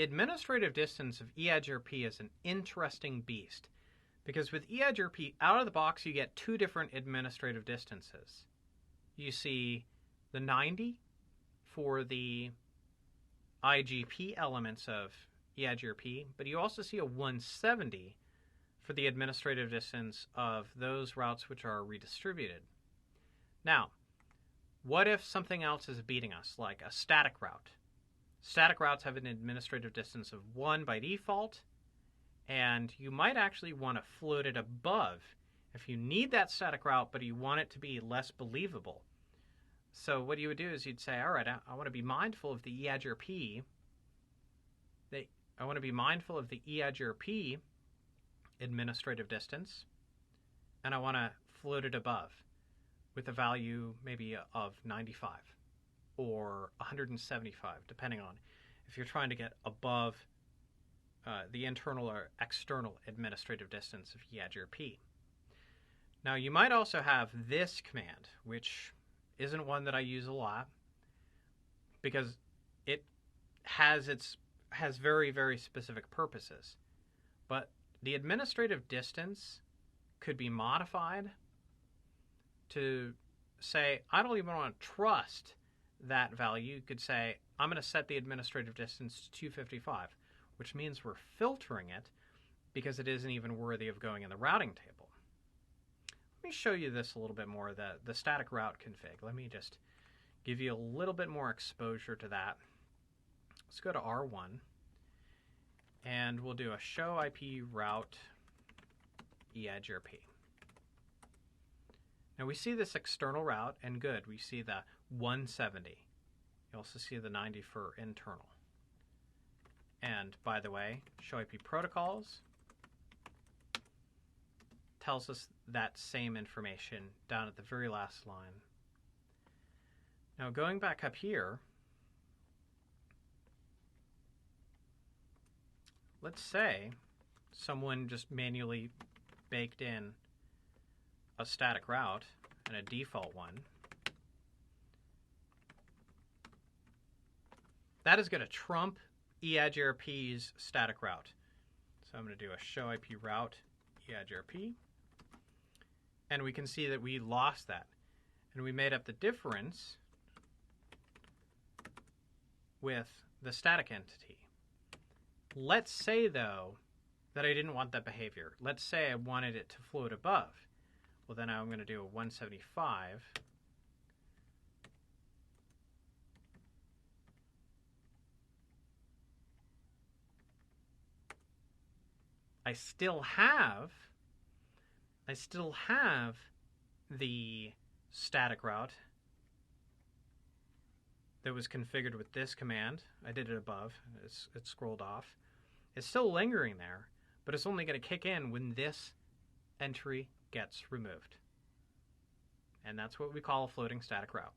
administrative distance of EIGRP is an interesting beast because with EIGRP out of the box you get two different administrative distances. You see the 90 for the IGP elements of EIGRP, but you also see a 170 for the administrative distance of those routes which are redistributed. Now, what if something else is beating us, like a static route? Static routes have an administrative distance of 1 by default, and you might actually want to float it above if you need that static route, but you want it to be less believable. So what you would do is you'd say, all right, I want to be mindful of the EIGRP. I want to be mindful of the EIGRP administrative distance, and I want to float it above with a value maybe of 95 or 175, depending on if you're trying to get above the internal or external administrative distance of EIGRP. Now, you might also have this command, which isn't one that I use a lot because it has very, very specific purposes. But the administrative distance could be modified to say, I don't even want to trust that value. You could say, I'm going to set the administrative distance to 255, which means we're filtering it because it isn't even worthy of going in the routing table. Let me show you this a little bit more, the static route config. Let me just give you a little bit more exposure to that. Let's go to R1, and we'll do a show IP route EIGRP. Now we see this external route, and good, we see the 170. You also see the 90 for internal. And by the way, show IP protocols tells us that same information down at the very last line. Now going back up here, let's say someone just manually baked in a static route and a default one. That is going to trump EIGRP's static route. So I'm going to do a show IP route EIGRP. And we can see that we lost that. And we made up the difference with the static entity. Let's say, though, that I didn't want that behavior. Let's say I wanted it to float above. Well, then I'm going to do a 175. I still have the static route that was configured with this command. I did it above. It scrolled off. It's still lingering there, but it's only going to kick in when this entry gets removed. And that's what we call a floating static route.